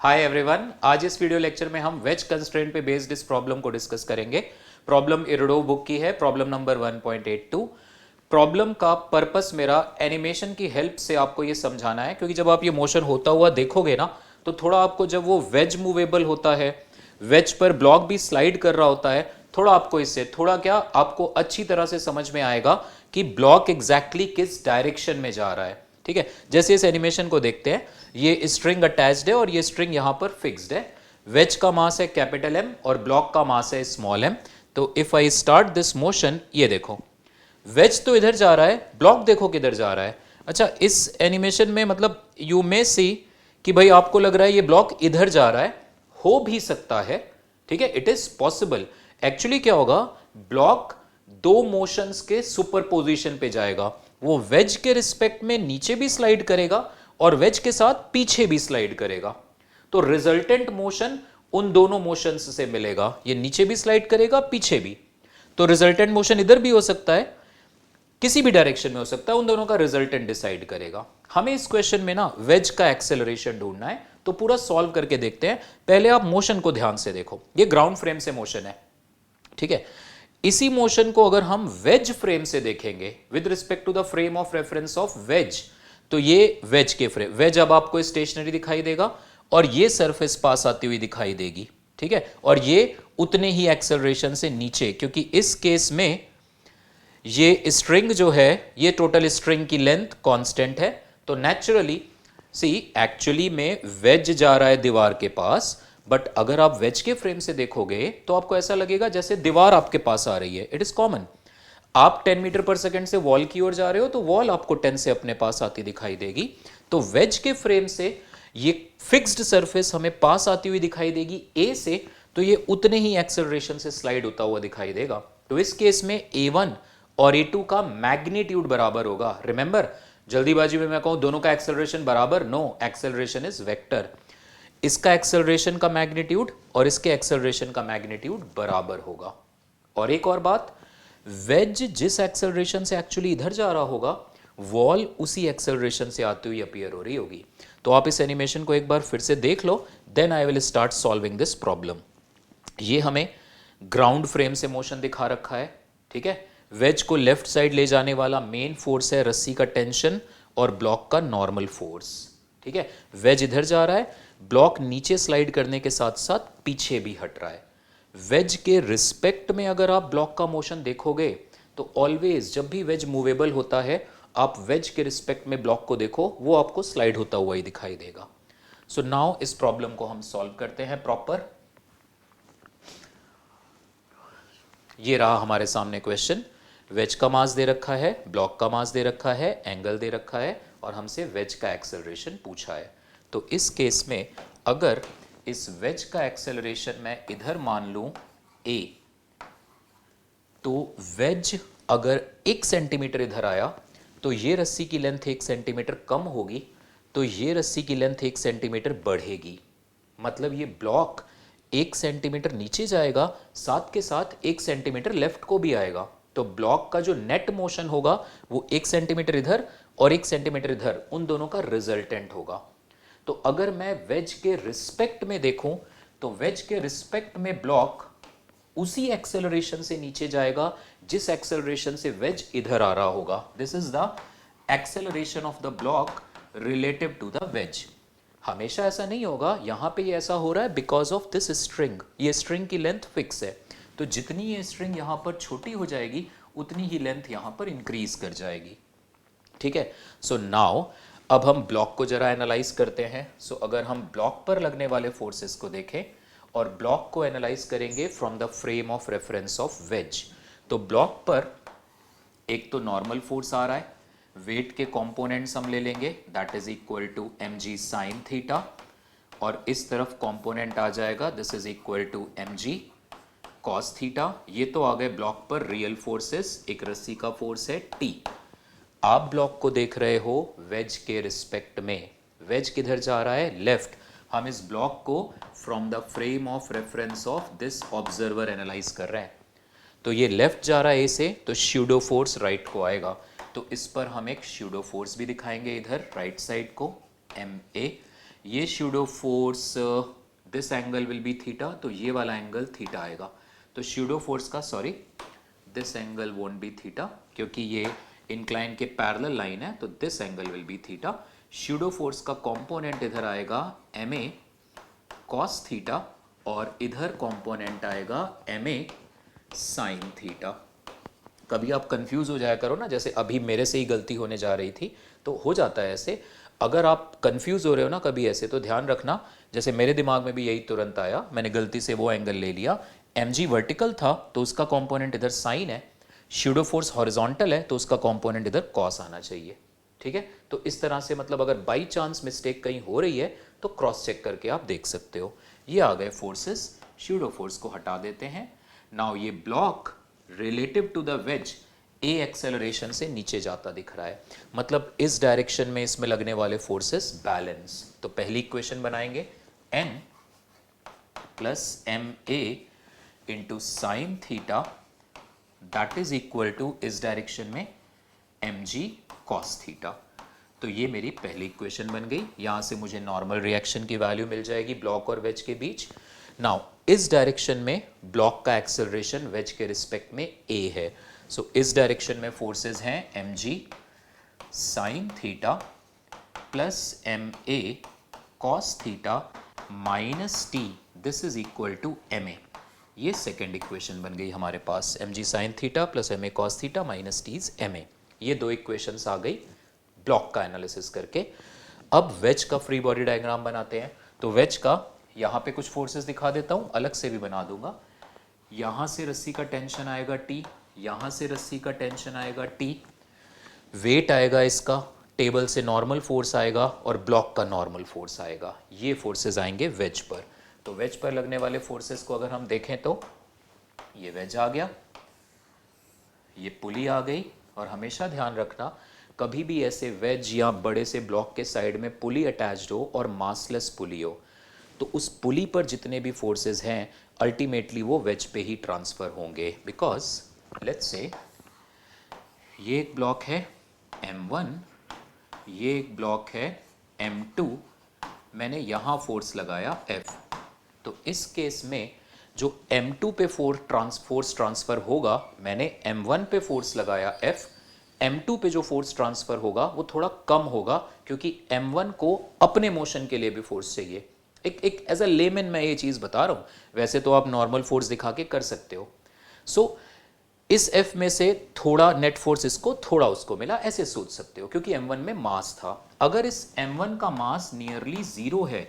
Hi everyone, आज इस video lecture में हम वेज कंस्ट्रेंट पे बेस्ड इस प्रॉब्लम को डिस्कस करेंगे। प्रॉब्लम इरडो बुक की है, प्रॉब्लम नंबर 1.82। प्रॉब्लम का पर्पस मेरा एनिमेशन की हेल्प से आपको ये समझाना है, क्योंकि जब आप ये मोशन होता हुआ देखोगे ना तो थोड़ा आपको, जब वो वेज मूवेबल होता है, वेज पर ब्लॉक भी स्लाइड कर रहा होता है, थोड़ा आपको इससे थोड़ा क्या आपको अच्छी तरह से समझ में आएगा कि ब्लॉक एग्जैक्टली किस डायरेक्शन में जा रहा है। ठीक है, जैसे इस एनिमेशन को देखते हैं, ये स्ट्रिंग अटैच्ड है और ये स्ट्रिंग यहां पर फिक्स्ड है। वेज का मास है कैपिटल एम और ब्लॉक का मास है स्मॉल एम। तो if I start this motion, ये देखो वेज तो इधर जा रहा है, ब्लॉक देखो किधर जा रहा है। अच्छा, इस एनिमेशन में मतलब यू मे सी कि भाई आपको लग रहा है ये ब्लॉक इधर जा रहा है, हो भी सकता है। ठीक है, इट इज पॉसिबल। एक्चुअली क्या होगा, ब्लॉक दो मोशंस के सुपरपोजिशन पे जाएगा। वो वेज के रिस्पेक्ट में नीचे भी स्लाइड करेगा और वेज के साथ पीछे भी स्लाइड करेगा। तो रिजल्टेंट मोशन उन दोनों मोशंस से मिलेगा, ये नीचे भी स्लाइड करेगा पीछे भी। तो रिजल्टेंट मोशन इधर भी हो सकता है, किसी भी डायरेक्शन में हो सकता है, उन दोनों का रिजल्टेंट डिसाइड करेगा। हमें इस क्वेश्चन में ना वेज का एक्सेलरेशन ढूंढना है, तो पूरा सॉल्व करके देखते हैं। पहले आप मोशन को ध्यान से देखो, ये ग्राउंड फ्रेम से मोशन है। ठीक है, इसी मोशन को अगर हम वेज फ्रेम से देखेंगे with respect to the frame of reference of wedge, तो ये वेज के फ्रेम, वेज अब आपको स्टेशनरी दिखाई देगा और ये सरफेस पास आती हुई दिखाई देगी। ठीक है, और ये उतने ही एक्सेलरेशन से नीचे, क्योंकि इस केस में ये स्ट्रिंग जो है, ये टोटल स्ट्रिंग की लेंथ कांस्टेंट है। तो नेचुरली सी एक्चुअली में वेज जा रहा है दीवार के पास, बट अगर आप वेज के फ्रेम से देखोगे तो आपको ऐसा लगेगा जैसे दीवार आपके पास आ रही है। It is common. आप 10 मीटर पर सेकंड से वॉल की ओर जा रहे हो तो वॉल आपको 10 से अपने पास आती दिखाई देगी। तो वेज के फ्रेम से ये फिक्स्ड सरफेस हमें पास आती हुई दिखाई देगी ए से, तो ये उतने ही एक्सेलरेशन से स्लाइड होता हुआ दिखाई देगा। तो इस केस में A1 और A2 का मैग्नीट्यूड बराबर होगा। रिमेंबर, जल्दीबाजी में मैं कहूं दोनों का एक्सेलरेशन बराबर, नो, एक्सेलरेशन इज वेक्टर। इसका एक्सेलरेशन का मैग्नीट्यूड और इसके एक्सेलरेशन का मैग्नीट्यूड बराबर होगा। और एक और बात, वेज जिस एक्सेलरेशन से एक्चुअली इधर जा रहा होगा, वॉल उसी एक्सेलरेशन से आती हुई अपीयर हो रही होगी। तो आप इस एनिमेशन को एक बार फिर से देख लो, then I will start solving this problem. ये हमें ग्राउंड फ्रेम से मोशन दिखा रखा है। ठीक है, वेज को लेफ्ट साइड ले जाने वाला मेन फोर्स है रस्सी का टेंशन और ब्लॉक का नॉर्मल फोर्स। ठीक है, वेज इधर जा रहा है, ब्लॉक नीचे स्लाइड करने के साथ साथ पीछे भी हट रहा है। वेज के रिस्पेक्ट में अगर आप ब्लॉक का मोशन देखोगे तो ऑलवेज जब भी वेज मूवेबल होता है, आप वेज के रिस्पेक्ट में ब्लॉक को देखो, वो आपको स्लाइड होता हुआ ही दिखाई देगा। सो नाउ इस प्रॉब्लम को हम सॉल्व करते हैं प्रॉपर। ये रहा हमारे सामने क्वेश्चन। वेज का मास दे रखा है, ब्लॉक का मास दे रखा है, एंगल दे रखा है और हमसे वेज का एक्सेलरेशन पूछा है। तो इस केस में अगर इस वेज का एक्सेलरेशन मैं इधर मान लूं a, तो वेज अगर 1 सेंटीमीटर इधर आया तो ये रस्सी की लेंथ 1 सेंटीमीटर कम होगी, तो ये रस्सी की लेंथ 1 सेंटीमीटर बढ़ेगी। मतलब ये ब्लॉक 1 सेंटीमीटर नीचे जाएगा, साथ के साथ 1 सेंटीमीटर लेफ्ट को भी आएगा। तो ब्लॉक का जो नेट मोशन होगा वो 1 सेंटीमीटर इधर और 1 सेंटीमीटर इधर, उन दोनों का रिजल्टेंट होगा। तो अगर मैं वेज के रिस्पेक्ट में देखूं तो वेज के रिस्पेक्ट में ब्लॉक उसी एक्सेलरेशन से नीचे जाएगा जिस एक्सेलरेशन से वेज इधर आ रहा होगा। This is the acceleration of the block relative to the wedge. हमेशा ऐसा नहीं होगा, यहां पे ये ऐसा हो रहा है बिकॉज ऑफ दिस स्ट्रिंग। ये स्ट्रिंग की लेंथ फिक्स है, तो जितनी ये स्ट्रिंग यहां पर छोटी हो जाएगी उतनी ही लेंथ यहां पर इंक्रीज कर जाएगी। ठीक है, सो नाउ अब हम ब्लॉक को जरा एनालाइज करते हैं। सो अगर हम ब्लॉक पर लगने वाले फोर्सेस को देखें और ब्लॉक को एनालाइज करेंगे from the frame of reference of wedge, तो ब्लॉक पर एक तो नॉर्मल फोर्स आ रहा है, वेट के कंपोनेंट्स हम ले लेंगे, that is equal to mg sine theta, और इस तरफ कंपोनेंट आ जाएगा, this is equal to mg cos theta. ये तो आ गए ब्लॉक पर रियल फोर्सेस, एक रस्सी का फोर्स है T। आप ब्लॉक को देख रहे हो वेज के रिस्पेक्ट में, वेज किधर जा रहा है, लेफ्ट। हम इस ब्लॉक को from the frame of reference of this observer analyse कर रहे हैं। तो ये लेफ्ट जा रहा है ए से, तो स्यूडो फोर्स राइट को आएगा। तो इस पर हम एक स्यूडो फोर्स भी दिखाएंगे इधर राइट साइड को, एम ए। ये pseudo force this angle will be theta, तो ये वाला एंगल थीटा आएगा। तो स्यूडो फोर्स का sorry this angle won't be theta क्योंकि ये इंक्लाइन के पैरेलल लाइन है, तो this angle will be theta. Pseudo force का कंपोनेंट इधर आएगा ma cos थीटा और इधर कंपोनेंट आएगा ma sin थीटा। कभी आप कंफ्यूज हो जाया करो ना, जैसे अभी मेरे से ही गलती होने जा रही थी, तो हो जाता है ऐसे। अगर आप कंफ्यूज हो रहे हो ना कभी ऐसे, तो ध्यान रखना, जैसे मेरे दिमाग में भी यही तुरंत आया, मैंने गलती से वो एंगल ले लिया। mg वर्टिकल था तो उसका कंपोनेंट इधर साइन है, स्यूडो फोर्स हॉरिजॉन्टल है तो उसका कंपोनेंट इधर कॉस आना चाहिए। ठीक है, तो इस तरह से मतलब अगर बाई चांस मिस्टेक कहीं हो रही है तो क्रॉस चेक करके आप देख सकते हो। ये आ गए फोर्सेस, स्यूडो फोर्स को हटा देते हैं। नाउ ये block relative to the wedge a acceleration से नीचे जाता दिख रहा है, मतलब इस डायरेक्शन में इसमें लगने वाले फोर्सेस बैलेंस। तो पहली इक्वेशन बनाएंगे n plus m a into sine theta that is equal to इस डायरेक्शन में mg cos थीटा। तो ये मेरी पहली इक्वेशन बन गई। यहां से मुझे नॉर्मल रिएक्शन की वैल्यू मिल जाएगी ब्लॉक और वेज के बीच। नाउ इस डायरेक्शन में ब्लॉक का एक्सेलरेशन वेज के रिस्पेक्ट में a है, सो इस डायरेक्शन में फोर्सेस हैं mg sin theta plus ma cos theta minus t, this is equal to ma। ये सेकेंड इक्वेशन बन गई हमारे पास, mg sin theta plus ma cos theta minus t is ma। ये दो इक्वेशंस आ गई ब्लॉक का एनालिसिस करके। अब वेज का फ्री बॉडी डायग्राम बनाते हैं। तो वेज का यहाँ पे कुछ फोर्सेस दिखा देता हूँ, अलग से भी बना दूंगा। यहाँ से रस्सी का टेंशन आएगा T, यहाँ से रस्सी का टेंशन आएगा T, वेट आएगा इसका, टेबल से नॉर्मल फोर्स आएगा और ब्लॉक का नॉर्मल फोर्स आएगा। ये फोर्सेस आएंगे वेज पर। तो वेज पर लगने वाले फोर्सेस को अगर हम देखें तो ये वेज आ गया, ये पुली आ गई। और हमेशा ध्यान रखना, कभी भी ऐसे वेज या बड़े से ब्लॉक के साइड में पुली अटैच्ड हो और मासलेस पुली हो, तो उस पुली पर जितने भी फोर्सेस हैं अल्टीमेटली वो वेज पे ही ट्रांसफर होंगे। बिकॉज लेट्स से ये एक ब्लॉक है M1, ये एक ब्लॉक है M2, मैंने यहाँ फोर्स लगाया F। तो इस केस में जो M2 पे फोर्स ट्रांसफर होगा, मैंने M1 पे फोर्स लगाया F, M2 पे जो फोर्स ट्रांसफर होगा वो थोड़ा कम होगा क्योंकि M1 को अपने मोशन के लिए भी फोर्स चाहिए। एक एज अ लेमैन मैं ये चीज़ बता रहा हूँ, वैसे तो आप नॉर्मल फोर्स दिखा के कर सकते हो। सो इस F में से थोड़ा नेट फोर्स इसको, थोड़ा उसको मिला, ऐसे सोच सकते हो क्योंकि M1 में मास था। अगर इस M1 का मास नियरली 0 है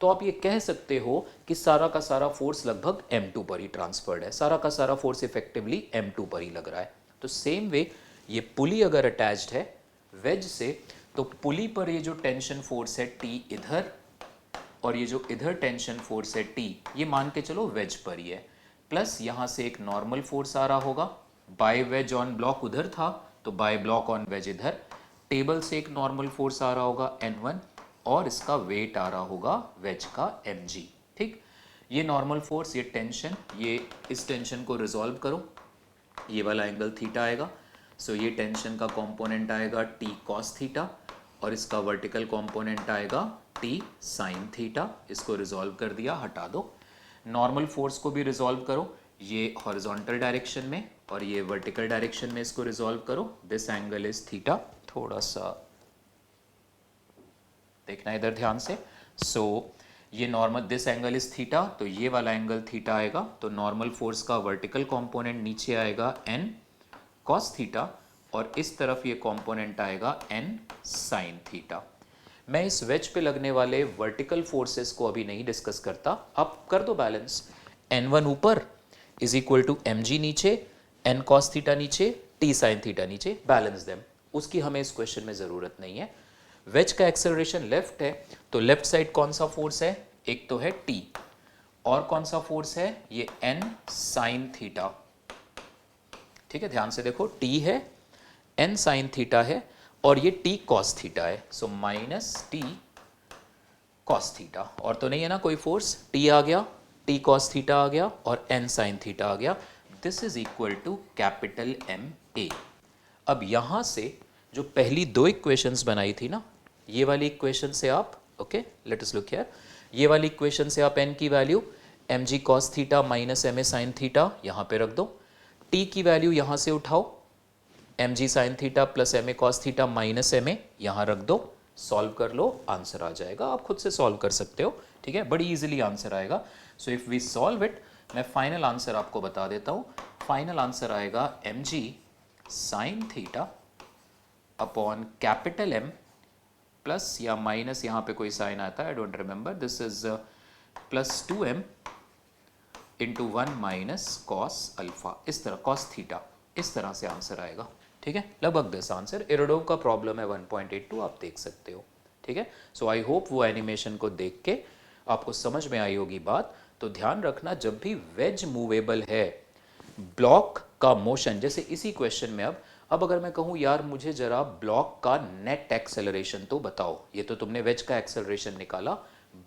तो आप ये कह सकते हो कि सारा का सारा फोर्स लगभग M2 पर ही ट्रांसफर्ड है, सारा का सारा फोर्स इफेक्टिवली M2 पर ही लग रहा है। तो सेम वे ये पुली अगर अटैच्ड है वेज से, तो पुली पर ये जो टेंशन फोर्स है T इधर, और ये जो इधर टेंशन फोर्स है T, ये मान के चलो वेज पर ही है। प्लस यहाँ से एक नॉर्मल फोर्स आ रहा होगा, बाय वेज ऑन ब्लॉक उधर था तो बाय ब्लॉक ऑन वेज इधर, टेबल से एक नॉर्मल फोर्स आ रहा होगा N1 और इसका वेट आ रहा होगा वेज का mg। ठीक, ये नॉर्मल फोर्स, ये टेंशन, ये इस टेंशन को रिजॉल्व करो, ये वाला एंगल थीटा आएगा। सो ये टेंशन का कंपोनेंट आएगा T cos थीटा और इसका वर्टिकल कंपोनेंट आएगा T sin थीटा। इसको रिजॉल्व कर दिया, हटा दो। नॉर्मल फोर्स को भी रिजॉल्व करो, ये हॉरिजॉन्टल डायरेक्शन में और ये वर्टिकल डायरेक्शन में, इसको रिजॉल्व करो। दिस एंगल इज थीटा, थोड़ा सा देखना इधर ध्यान से। सो ये normal, this angle is theta, तो ये वाला एंगल थीटा आएगा। तो नॉर्मल फोर्स का वर्टिकल कंपोनेंट नीचे आएगा n cos थीटा और इस तरफ ये कंपोनेंट आएगा n sin थीटा। मैं इस वेज पे लगने वाले वर्टिकल फोर्सेस को अभी नहीं डिस्कस करता, अब कर दो बैलेंस। n1 ऊपर इज इक्वल टू mg नीचे, n cos थीटा नीचे, t sin थीटा नीचे, बैलेंस देम। उसकी हमें इस क्वेश्चन में ज़रूरत नहीं है। वेज का एक्सेलरेशन लेफ्ट है तो लेफ्ट साइड कौन सा फोर्स है, एक तो है T और कौन सा फोर्स है, ये n sin थीटा। ठीक है, ध्यान से देखो, T है, n sin थीटा है और ये T cos थीटा है। So minus T cos theta, और तो नहीं है ना कोई फोर्स, T आ गया, T cos थीटा आ गया और n sin थीटा आ गया। This is equal to capital MA। अब यहां से जो पहली दो इक्वेशंस बनाई थी ना, ये वाली इक्वेशन से आप okay, let us look here. ये वाली इक्वेशन से आप n की value mg cos theta minus ma sin theta यहाँ पे रख दो, t की वैल्यू यहाँ से उठाओ mg sin theta plus ma cos theta minus ma यहाँ रख दो, सॉल्व कर लो, आंसर आ जाएगा। आप खुद से सॉल्व कर सकते हो, ठीक है, बड़ी इजीली आंसर आएगा। So if we solve it, मैं फाइनल आंसर आपको बता देता हूँ। फाइनल आंसर आएगा mg sin theta upon capital M plus या माइनस, यहाँ पे कोई साइन आता है, I don't remember, this is plus 2m into 1 minus cos alpha, इस तरह कॉस थीटा, इस तरह से आंसर आएगा, ठीक है। लगभग दिस आंसर इरडोव का प्रॉब्लम है 1.82, आप देख सकते हो, ठीक है। सो आई होप वो एनिमेशन को देख के आपको समझ में आई होगी बात। तो ध्यान रखना, जब भी वेज मूवेबल है, ब्लॉक का मोशन, जैसे इसी क्वेश्चन में अब अगर मैं कहूँ यार मुझे जरा ब्लॉक का नेट एक्सेलरेशन तो बताओ, ये तो तुमने वेज का एक्सेलरेशन निकाला,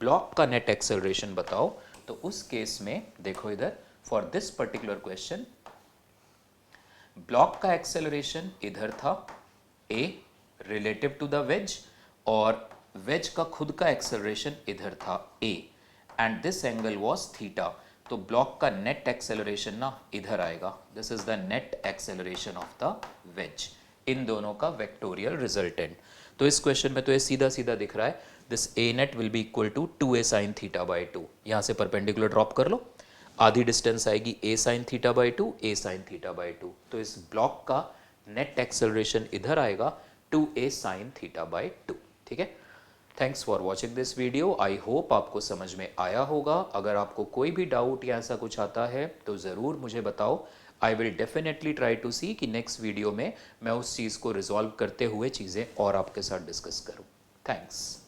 ब्लॉक का नेट एक्सेलरेशन बताओ, तो उस केस में देखो इधर, for this particular question block का एक्सेलरेशन इधर था a relative to the wedge, और वेज का खुद का एक्सेलरेशन इधर था a, and this angle was theta. तो ब्लॉक का नेट एक्सेलरेशन ना इधर आएगा, this is the net acceleration of the wedge, इन दोनों का वेक्टोरियल रिजल्टेंट। तो इस क्वेश्चन में तो ये सीधा सीधा दिख रहा है, this a net will be equal to 2a sin theta by 2, यहाँ से परपेंडिकुलर ड्रॉप कर लो, आधी डिस्टेंस आएगी a sin theta by 2, a sin theta by 2, तो इस ब्लॉक का नेट एक्सेलरेशन इधर आएगा 2a sin थीटा बाई 2, ठीक है। Thanks for watching this video, I hope आपको समझ में आया होगा। अगर आपको कोई भी डाउट या ऐसा कुछ आता है तो ज़रूर मुझे बताओ, I will definitely try to see कि नेक्स्ट वीडियो में मैं उस चीज़ को रिजॉल्व करते हुए चीज़ें और आपके साथ डिस्कस करूँ। थैंक्स।